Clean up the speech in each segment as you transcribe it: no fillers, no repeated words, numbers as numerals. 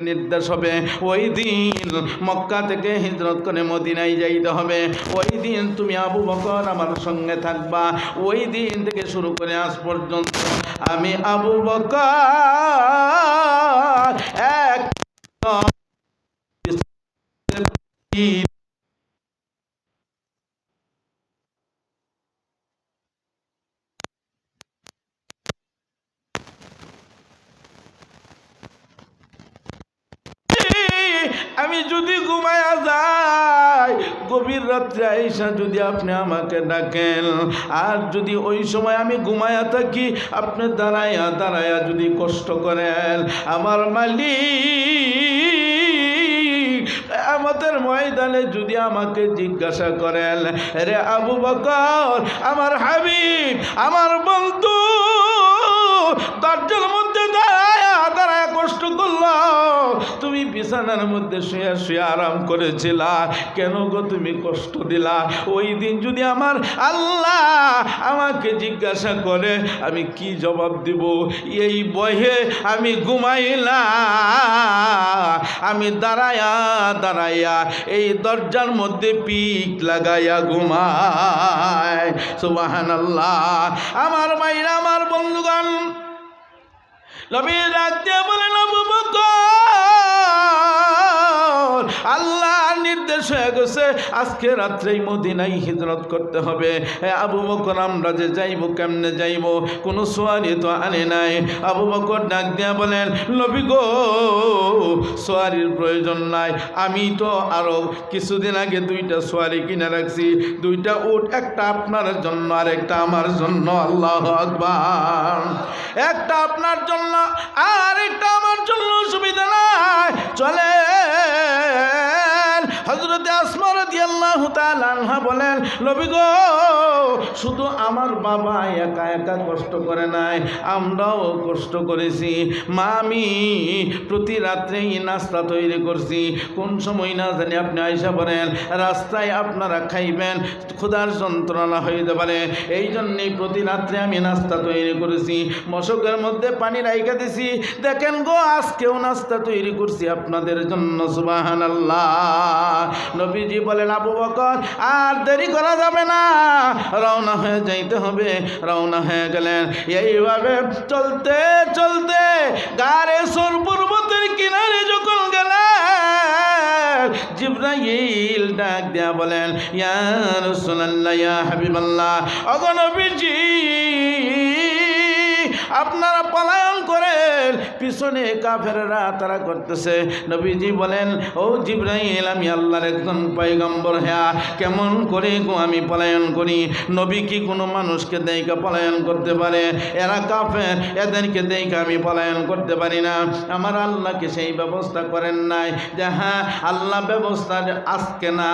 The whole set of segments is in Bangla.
নির্দেশ হবে ওই দিন মক্কা থেকে হিজরত করে মদিনায় যাইতে হবে। ওই দিন তুমি আবু বকর আমার সঙ্গে থাকবা। ওই দিন থেকে শুরু করে আজ পর্যন্ত আমি আবু বকর এক আমি যদি ঘুমায়া যাই, গভীর রাত্রে আইসা যদি আপনি আমাকে ডাকেন, আর যদি ওই সময় আমি ঘুমায়া থাকি, আপনি দাঁড়াইয়া দাঁড়াইয়া যদি কষ্ট করেন, আমার মালিক আমাদের ময়দানে যদি আমাকে জিজ্ঞাসা করেন, রে আবু বকর আমার হাবিব আমার বন্ধু দরজার মধ্যে দাঁড়ায়া দাঁড়ায়া কষ্ট করলো, তুমি বিছানার মধ্যে শুয়ে শুয়ে আরাম করেছিলা, কেন গো তুমি কষ্ট দিলা? ওই দিন যদি আমার আল্লাহ আমাকে জিজ্ঞাসা করে, আমি কি জবাব দিব? এই ভয়ে আমি ঘুমাইলাম, আমি দাঁড়ায়া দাঁড়াইয়া এই দরজার মধ্যে পিক লাগাইয়া ঘুমাই। সুবহানাল্লাহ। আমার মাইরা আমার বন্ধুগণ, নবী ডাক দিয়ে বলেন, আবু বকর আল্লাহর নির্দেশ হয়ে গেছে, আজকে রাত্রেই মদিনায় হিজরত করতে হবে। আবু বকর আমরা যে যাইব, কেমনে যাইব? কোনো সোয়ারি তো আনে নাই। আবু বকর ডাক দিয়া বলেন, নবী গো সোয়ারির প্রয়োজন নাই, আমি তো আরো কিছুদিন আগে 2টা সোয়ারি কিনে রাখছি, 2টা উট, একটা আপনার জন্য আর একটা আমার জন্য। আল্লাহু আকবার। একটা আপনার জন্য আর একটা আমার জন্য, সুবিধা নাই, চলে। হযরতে আসমা রাদিয়াল্লাহু তাআলা আনহা বলেন, নবী গো শুধু আমার বাবা একা একা কষ্ট করে নাই, আমরাও কষ্ট করেছি। মা আমি প্রতি রাত্রেই নাস্তা তৈরি করছি, কোন সময় না জানি আপনি আয়সা বলেন রাস্তায় আপনারা খাইবেন, ক্ষুধার যন্ত্রণা হইতে পারে, এই জন্যই প্রতি রাত্রে আমি নাস্তা তৈরি করেছি, মশকের মধ্যে পানি রাইখা দিছি, দেখেন গো আজকেও নাস্তা তৈরি করছি আপনাদের জন্য। সুবহানাল্লাহ। নবীজি বলেন, আবু বকর আর দেরি করা যাবে না, রওনা হয়ে যাইতে হবে। রওনা হয়ে গেলেন। এইভাবে চলতে চলতে গারে সর পর্বতের কিনারে যখন গেলেন, জিবরাইল ডাক দিয়া বলেন, ইয়া রাসূলুল্লাহ, ইয়া হাবিবাল্লাহ, ওগো নবীজি আপনারা পলায়ন করেন, পিছনে কাফেররা তারা করতেছে। নবীজি বলেন, ও জিবরাইল আমি আল্লাহর একজন পয়গম্বর, হ্যাঁ কেমন করে গো আমি পলায়ন করি? নবী কি কোনো মানুষকে দেইকা পলায়ন করতে পারে? এরা কাফের, এদেরকে দেইকা আমি পলায়ন করতে পারি না। আমার আল্লাহকে সেই ব্যবস্থা করেন নাই যে হ্যাঁ আল্লাহ ব্যবস্থা আজকে না,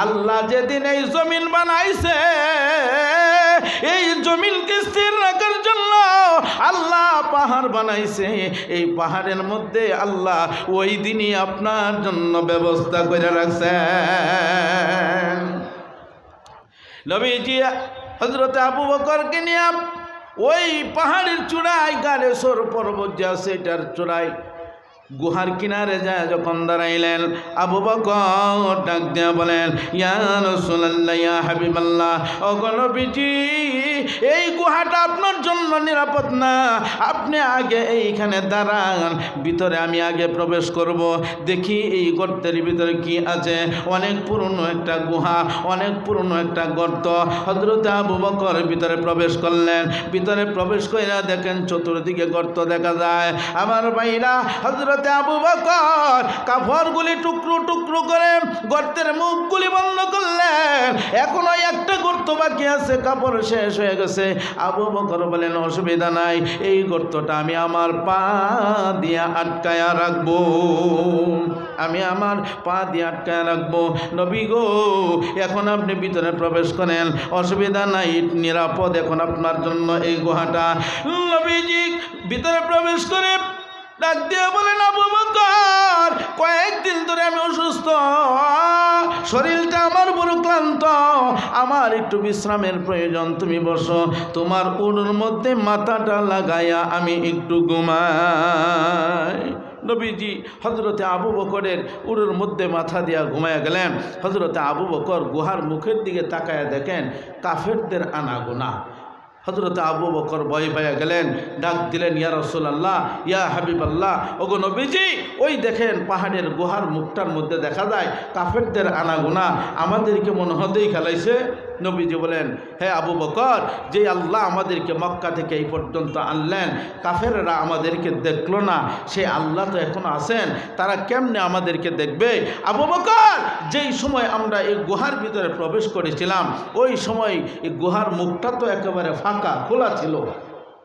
আল্লাহ যেদিন এই জমিন বানাইছে, এই জমিনকে স্থির রাখার জন্য আল্লাহ পাহাড় বানাইছে, এই পাহাড়ের মধ্যে আল্লাহ ওই দিনই আপনার জন্য ব্যবস্থা করে রাখছেন। নবীজি হযরত আবু বকরকে নিয়ে ওই পাহাড়ের চূড়ায়, গারে সর পর্বত যে আছে এটার চূড়ায় গুহার কিনারে যায় যখন দাঁড়াইলেন, আবু বকর ডাক দিয়া বলেন, ইয়া রাসূলুল্লাহ, ইয়া হাবিবাল্লাহ, ওগো নবীজি এই গুহাটা আপনার জন্য নিরাপদ না, আপনি আগে এইখানে দাঁড়ান, ভিতরে আমি আগে প্রবেশ করব, দেখি এই গর্তের ভিতরে কি আছে। অনেক পুরনো একটা গুহা, অনেক পুরনো একটা গর্ত। হযরত আবু বকর ভিতরে প্রবেশ করলেন। ভিতরে প্রবেশ করে দেখেন চতুর্দিকে গর্ত দেখা যায়। আমার ভাইরা, হযরত আবু বকর কাপড়গুলি টুকরো টুকরো করে গর্তের মুখগুলি বন্ধ করলেন। এখনো একটা গর্ত বাকি আছে, কাপড় শেষ হয়ে গেছে। আবু বকর বলেন, অসুবিধা নাই, এই গর্তটা আমি আমার পা দিয়ে আটকায়া রাখবো, আমি আমার পা দিয়ে আটকায়া রাখবো। নবী গো এখন আপনি ভিতরে প্রবেশ করেন, অসুবিধা নাই, নিরাপদ এখন আপনার জন্য এই গুহাটা। নবীজি ভিতরে প্রবেশ করে ডাক দিয়ে বলেন, আবু বকর কয়েকদিন ধরে আমি অসুস্থ, শরীরটা আমার বড় ক্লান্ত, আমার একটু বিশ্রামের প্রয়োজন, তুমি বসো, তোমার উড়ুর মধ্যে মাথাটা লাগাইয়া আমি একটু ঘুমাই। নবীজি হজরতে আবু বকরের উড়োর মধ্যে মাথা দিয়া ঘুমায়া গেলেন। হজরতে আবু বকর গুহার মুখের দিকে তাকায় দেখেন কাফেরদের আনাগোনা। হজরতে আবু বকর ভয় পাইয়া গেলেন, ডাক দিলেন, ইয়া রাসূলুল্লাহ, ইয়া হাবিবাল্লাহ, ওগো নবীজি, ওই দেখেন পাহাড়ের গুহার মুখটার মধ্যে দেখা যায় কাফেরদের আনাগোনা, আমাদেরকে মনে হতেই খেলাইছে। নবীজি বলেন, হে আবু বকর, যে আল্লাহ আমাদেরকে মক্কা থেকে এই পর্যন্ত আনলেন, কাফেররা আমাদেরকে দেখলো না, সে আল্লাহ তো এখন আছেন, তারা কেমনে আমাদেরকে দেখবে? আবু বকর, যেই সময় আমরা এই গুহার ভিতরে প্রবেশ করেছিলাম ওই সময় এই গুহার মুখটা তো একেবারে ফাঁকা, খোলা ছিল।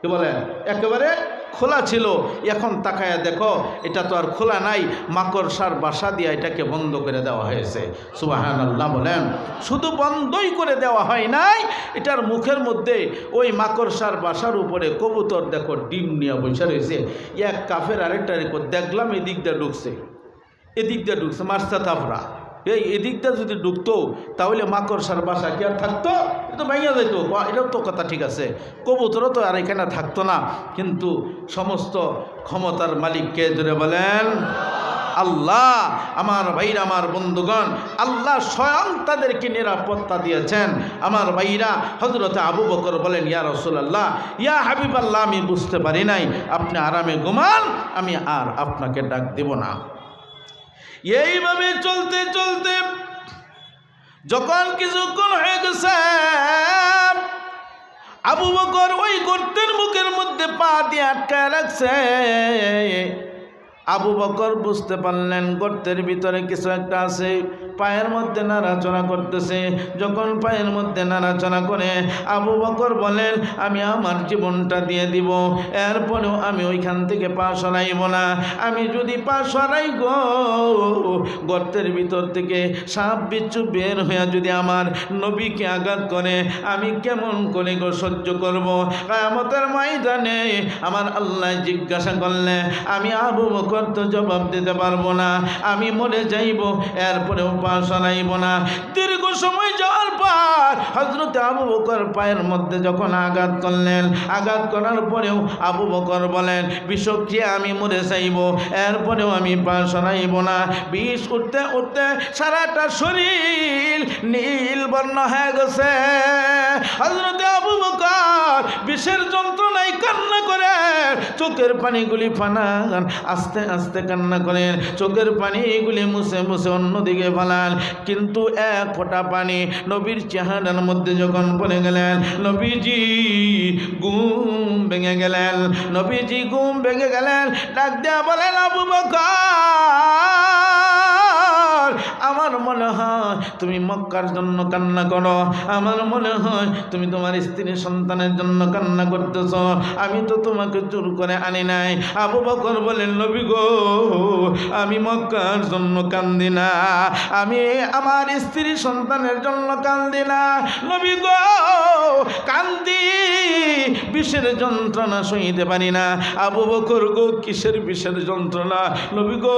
কি বলেন? একেবারে খোলা ছিল। এখন তাকায়া দেখো এটা তো আর খোলা নাই, মাকড়সার বাসা দিয়ে এটাকে বন্ধ করে দেওয়া হয়েছে। সুবহানাল্লাহ বলেন। শুধু বন্ধই করে দেওয়া হয় নাই, এটার মুখের মধ্যে ওই মাকড়সার বাসার উপরে কবুতর দেখো ডিম নিয়ে বসে রয়েছে। এক কাফের আরেকটা দেখলাম এদিক দিয়ে ঢুকছে, এদিক দিয়ে ঢুকছে, মার্সা তাফরা। এদিকটা যদি ঢুকতো তাহলে মাকড়সার বাসা কি আর থাকতো? এটা তো ভাইয়া যাইতো। এটাও তো কথা ঠিক আছে, কবুতরও তো আর এখানে থাকতো না। কিন্তু সমস্ত ক্ষমতার মালিককে জুড়ে বলেন আল্লাহ। আমার ভাইরা, আমার বন্ধুগণ, আল্লাহ স্বয়ং তাদেরকে নিরাপত্তা দিয়েছেন। আমার ভাইরা, হজরতে আবু বকর বলেন, ইয়া রাসূলুল্লাহ, ইয়া হাবিবাল্লাহ, আমি বুঝতে পারি নাই, আপনি আরামে ঘুমান, আমি আর আপনাকে ডাক দেব না। এইভাবে চলতে চলতে যখন কিছুক্ষণ হয়ে গেছে, আবু বকর ওই গর্তের মুখের মধ্যে পা দিয়ে আটকায় রাখছে। আবু বকর বুঝতে পারলেন গর্তের ভিতরে কিছু একটা আছে, পায়ের মধ্যে নাড়াচড়া করতেছে। যখন পায়ের মধ্যে নাড়াচড়া করে আবু বকর বলেন, আমি আমার জীবনটা দিয়ে দিব, এরপরেও আমি ওইখান থেকে পা সরাইব না। আমি যদি পা সরাই গো, গর্তের ভিতর থেকে সাপ বিচ্ছু বের হয়ে যদি আমার নবীকে আঘাত করে, আমি কেমন করে গো সহ্য করব? কিয়ামতের ময়দানে আমার আল্লাহ জিজ্ঞাসা করলে আমি আবু বকর তো জবাব দিতে পারবো না, আমি মরে যাইব, এরপরেও পা সরাইব না। দীর্ঘ সময় যাওয়ার পর হযরত আবু বকর পায়ের মধ্যে যখন আঘাত করলেন, আঘাত করার পরেও আবু বকর বলেন, বিষ খেয়ে আমি মরে যাইব, এরপরেও আমি পা সরাইব না। বিষ উঠতে উঠতে সারাটা শরীর নীল বর্ণ হয়ে গেছে। হযরত আবু বকর বিষের যন্ত্রণায় কান্না করে চোখের পানিগুলি ফানান, আস্তে আস্তে কান্না করেন, চোখের পানিগুলি মুছে মুছে অন্যদিকে ফালান। কিন্তু এক ফোঁটা পানি নবীর চেহারার মধ্যে যখন পড়ে গেলেন, নবীজি ঘুম ভেঙে গেলেন। নবীজি ঘুম ভেঙে গেলেন, ডাক দেয়া বলেন, আবু বকর, আমার মনে হয় তুমি মক্কার জন্য কান্না করো, আমার মনে হয় তুমি তোমার স্ত্রী সন্তানের জন্য কান্না করতেছ, আমি তো তোমাকে জোর করে আনি নাই। আবু বকর বলেন, নবী গো, আমি মক্কার জন্য কান্দি না, আমি আমার স্ত্রী সন্তানের জন্য কান্দি না। নবী গো, কান্দি বিষের যন্ত্রণা সইতে পারি না। আবু বকর গো, কিসের বিষের যন্ত্রণা? নবী গো,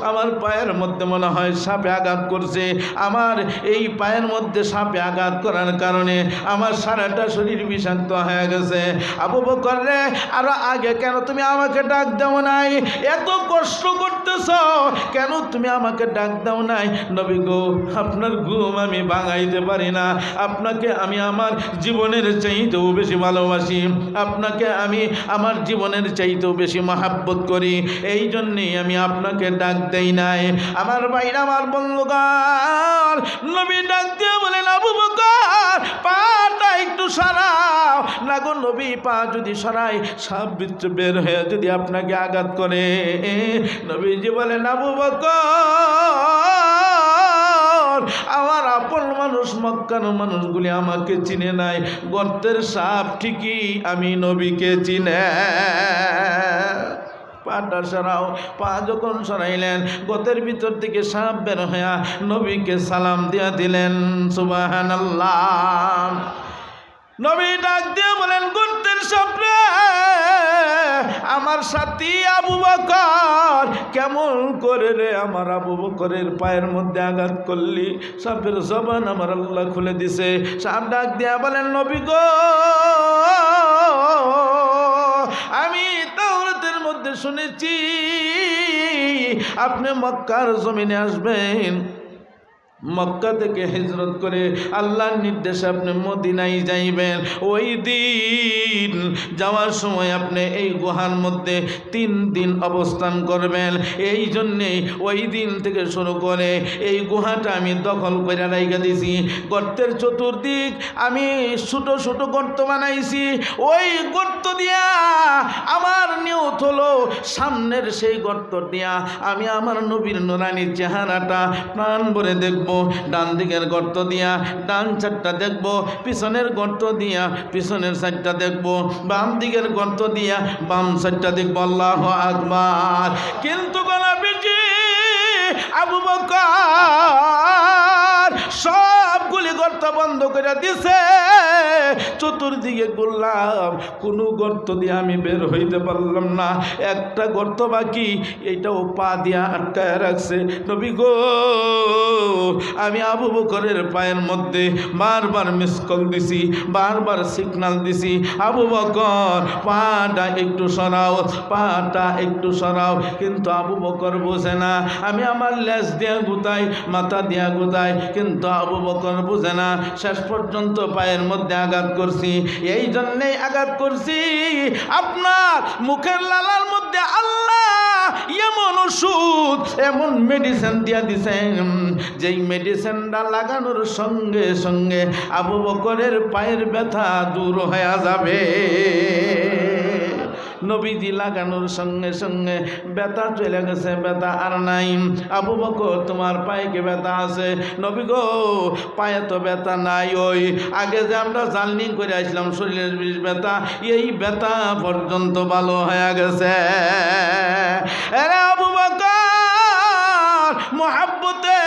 আমার পায়ের মধ্যে মনে হয় সাপে আঘাত করছে, আমার এই পায়ের মধ্যে সাপে আঘাত করার কারণে আমার সারাটা শরীর বিষাক্ত হয়ে গেছে। আবু বকর রে, আরো আগে কেন তুমি আমাকে ডাক দাও নাই? এত কষ্ট করতেছ কেন তুমি আমাকে ডাক দাও নাই? নবী গো, আপনার ঘুম আমি ভাঙাইতে পারি না, আপনাকে আমি আমার জীবনের চাইতেও বেশি ভালোবাসি, আপনাকে আমি আমার জীবনের চাইতেও বেশি মহাব্বত করি, এই জন্যেই আমি আপনাকে ডাক দেই নাই। আমার ভাইরা, আমার বন্ধুগণ, নবী ডাক দিয়ে বলেন, আবু বকর, পাটা একটু সরাও না গো। নবী পা যদি সরাই, সাপ বিচ্ছু বের হয়ে যদি আপনাকে আঘাত করে। নবীজি বলেন, আবু বকর, আমার আপন মানুষ মক্কার মানুষগুলি আমাকে চিনে নাই, গর্তের সাপ ঠিকই আমি নবীকে চিনে। পাটা সরাও। পা যখন সরাইলেন, গর্তের ভিতর থেকে সাপ বের হইয়া নবীকে সালাম দিয়া দিলেন। সুবহানাল্লাহ। নবী ডাক দিয়ে বলেন, গর্তের সাপ রে, আমার সাথী আবু বকর, কেমন করে রে আমার আবু বকরের পায়ের মধ্যে আঘাত করলি? সাপের জবান আমার আল্লাহ খুলে দিছে। সাপ ডাক দিয়া বলেন, নবী গো, আমি তাওরাতের মধ্যে শুনেছি আপনি মক্কার জমিনে আসবেন, মক্কা থেকে হিজরত করে আল্লাহর নির্দেশে আপনি মদিনায় যাইবেন। ওই দিন যাওয়ার সময় আপনি এই গুহার মধ্যে 3 দিন অবস্থান করবেন। এই জন্যে ওই দিন থেকে শুরু করে এই গুহাটা আমি দখল করে রেখে দিয়েছি। গর্তের চতুর্দিক আমি ছোটো ছোটো গর্ত বানাইছি। ওই গর্ত দিয়া আমার নিয়ত হলো সামনের সেই গর্ত দিয়া আমি আমার নবীর নুরানির চেহারাটা প্রাণ ভরে দেখব। ডান দিকের গর্ত দিয়া ডান চারটা দেখব, পিছনের গর্ত দিয়া পিছনের সাইডটা দেখব, বাম দিকের গর্ত দিয়া বাম সাইডটা দেখব। আল্লাহু আকবার। কিন্তু নবীজি আবু বকর সবগুলি গর্ত বন্ধ করে দিছে। চতুর্দিকে ঘুরলাম, কোনো গর্ত দিয়ে আমি বের হইতে পারলাম না। একটা গর্ত বাকি, এইটাও পা দিয়া আটকায় রাখছে। নবী গো, আমি আবু বকরের পায়ের মধ্যে বারবার মিস কল দিছি, বারবার সিগনাল দিছি, আবু বকর পাটা একটু সরাও, পাটা একটু সরাও। কিন্তু আবু বকর বোঝে না। আমি আমার লেজ দিয়া গুতাই, মাথা দিয়া গুতাই, কিন্তু আবু বকর বুঝে না। শেষ পর্যন্ত পায়ের মধ্যে আঘাত করছি। এই জন্যেই আঘাত করছি, আপনার মুখের লালার মধ্যে আল্লাহ এমন ওষুধ, এমন মেডিসিন দিয়া দিছেন, যেই মেডিসিনটা লাগানোর সঙ্গে সঙ্গে আবু বকরের পায়ের ব্যথা দূর হয়ে যাবে। নবীজি লাগানোর সঙ্গে সঙ্গে ব্যথা চলে গেছে, ব্যথা আর নাই। আবু বকর, তোমার পায়ে কি ব্যথা আছে? নবী গো, পায়ে তো ব্যথা নাই। ওই আগে যে আমরা জার্নি করে আসলাম শরীরের বিষ ব্যথা, এই ব্যথা পর্যন্ত ভালো হয়ে গেছে। আরে আবু বকর মোহাব্বতে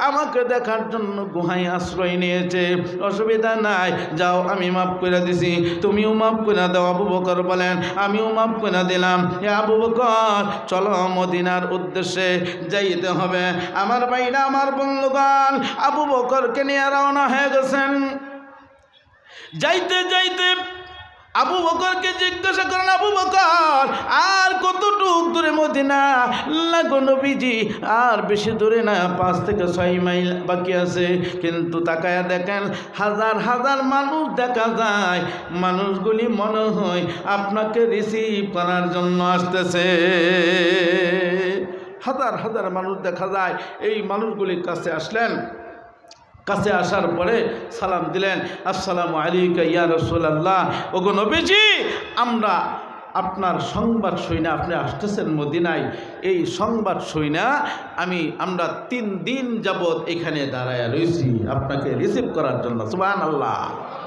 আমাকে দেখার জন্য গুহায় আশ্রয় নিয়েছে। অসুবিধা নাই, যাও, আমি মাফ করে দিছি, তুমিও মাফ করে দাও। আবু বকর বলেন, আমিও মাফ করে দিলাম। আবু বকর, চলো মদিনার উদ্দেশ্যে যাইতে হবে। আমার ভাইরা, আমার বন্ধুগণ আবু বকরকে নিয়ে রওনা হয়ে গেছেন। যাইতে যাইতে আবু বকরকে জিজ্ঞাসা করেন, আবু বকর আর কতটুক দূরে মদিনা? লাগো নবীজি, আর বেশি দূরে না, 5 থেকে 6 মাইল বাকি আছে। কিন্তু তাকায়া দেখেন, হাজার হাজার মানুষ দেখা যায়। মানুষগুলি মনে হয় আপনাকে রিসিভ করার জন্য আসতেছে। হাজার হাজার মানুষ দেখা যায়। এই মানুষগুলির কাছে আসলেন। কাছে আসার পরে সালাম দিলেন, আসসালামু আলাইকা ইয়া রাসূলুল্লাহ। ওগো নবীজি, আমরা আপনার সংবাদ শুনে আপনি আসতেছেন মদিনায়। এই সংবাদ শুনে আমরা 3 দিন যাবৎ এখানে দাঁড়ায়া রয়েছি আপনাকে রিসিভ করার জন্য। সুবহানাল্লাহ।